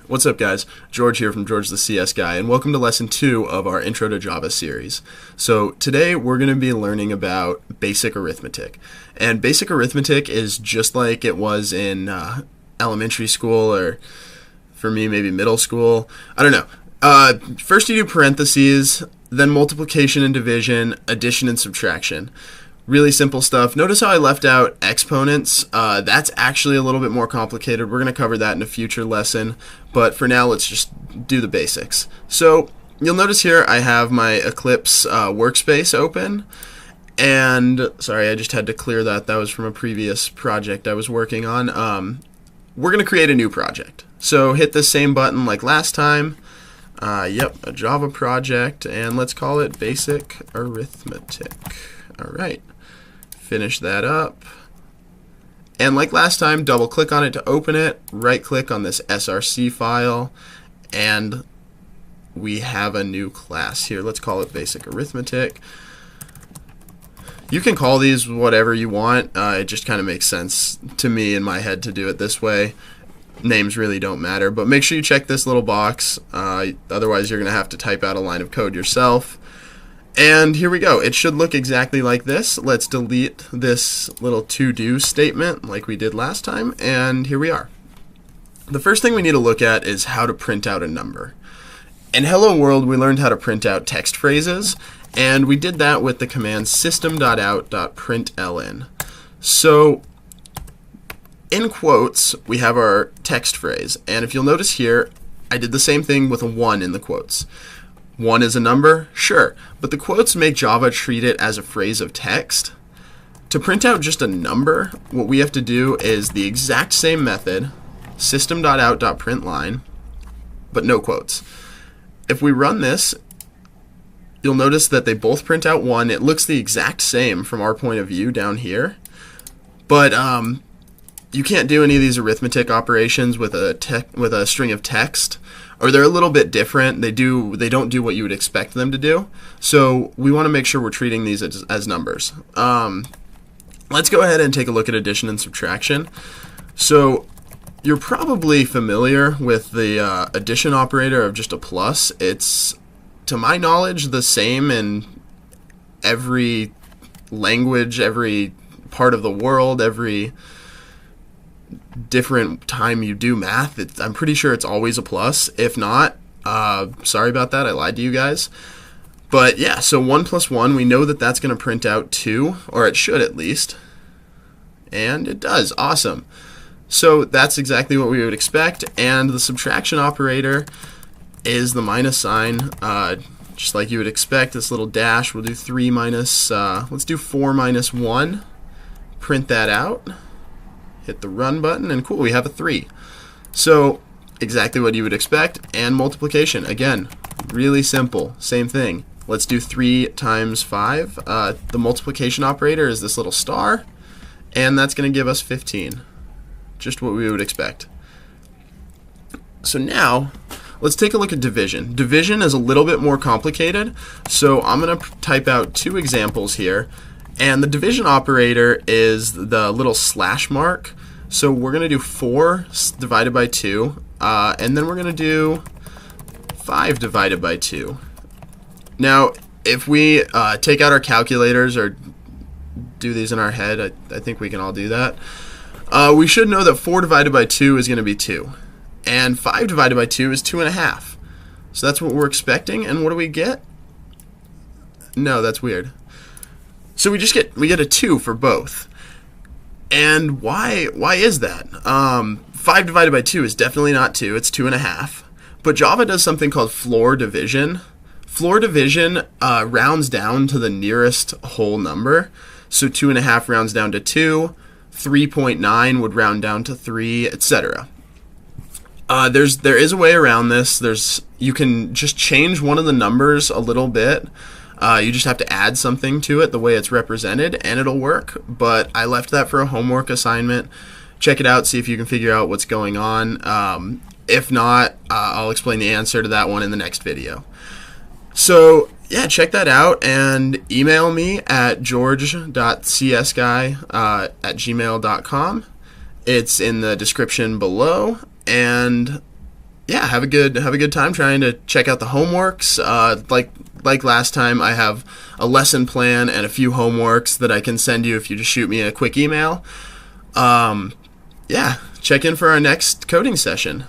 What's up, guys? George here from George the CS Guy, and welcome to Lesson 2 of our Intro to Java series. So today we're going to be learning about basic arithmetic. And basic arithmetic is just like it was in elementary school, or for me maybe middle school. I don't know. First you do parentheses, then multiplication and division, addition and subtraction. Really simple stuff. Notice how I left out exponents. That's actually a little bit more complicated. We're going to cover that in a future lesson, but for now let's just do the basics. So you'll notice here I have my Eclipse workspace open, and sorry, I just had to clear that. That was from a previous project I was working on. We're going to create a new project. So hit the same button like last time. Yep, a Java project, and let's call it Basic Arithmetic. All right. Finish that up, and like last time, double click on it to open it, right click on this src file, and we have a new class here. Let's call it Basic Arithmetic. You can call these whatever you want. It just kind of makes sense to me in my head to do it this way. Names really don't matter, but make sure you check this little box, otherwise you're going to have to type out a line of code yourself. And here we go. It should look exactly like this. Let's delete this little to-do statement like we did last time, and here we are. The first thing we need to look at is how to print out a number. In Hello World, we learned how to print out text phrases, and we did that with the command system.out.println. So in quotes, we have our text phrase, and if you'll notice here, I did the same thing with a 1 in the quotes. 1 is a number? Sure, but the quotes make Java treat it as a phrase of text. To print out just a number, what we have to do is the exact same method, system.out.println, but no quotes. If we run this, you'll notice that they both print out 1. It looks the exact same from our point of view down here, but you can't do any of these arithmetic operations with a string of text, or they're a little bit different. They don't do what you would expect them to do. So we want to make sure we're treating these as numbers. Let's go ahead and take a look at addition and subtraction. So you're probably familiar with the addition operator of just a plus. It's, to my knowledge, the same in every language, every part of the world, every different time you do math. I'm pretty sure it's always a plus. If not, sorry about that, I lied to you guys. But yeah, so 1 plus 1, we know that that's going to print out 2, or it should at least, and it does. Awesome. So that's exactly what we would expect, and the subtraction operator is the minus sign, just like you would expect. This little dash, we'll do 3 minus, let's do 4 minus 1, print that out. Hit the run button, and cool, we have a 3. So exactly what you would expect. And multiplication, again, really simple, same thing. Let's do 3 times 5. The multiplication operator is this little star, and that's going to give us 15. Just what we would expect. So now let's take a look at division. Division is a little bit more complicated, so I'm going to type out 2 examples here. And the division operator is the little slash mark. So we're going to do 4 divided by 2, and then we're going to do 5 divided by 2. Now, if we take out our calculators or do these in our head, I think we can all do that. We should know that 4 divided by 2 is going to be 2. And 5 divided by 2 is 2.5. So that's what we're expecting. And what do we get? No, that's weird. So we get a 2 for both. And why is that? 5 divided by 2 is definitely not 2, it's 2.5. But Java does something called floor division. Floor division rounds down to the nearest whole number. So 2.5 rounds down to 2, 3.9 would round down to 3, etc. There is a way around this. You can just change one of the numbers a little bit. You just have to add something to it the way it's represented, and it'll work. But I left that for a homework assignment. Check it out, see if you can figure out what's going on. If not, I'll explain the answer to that one in the next video. So yeah, check that out, and email me at george.csguy@gmail.com. It's in the description below, and yeah, have a good time trying to check out the homeworks. Like last time, I have a lesson plan and a few homeworks that I can send you if you just shoot me a quick email. Yeah, check in for our next coding session.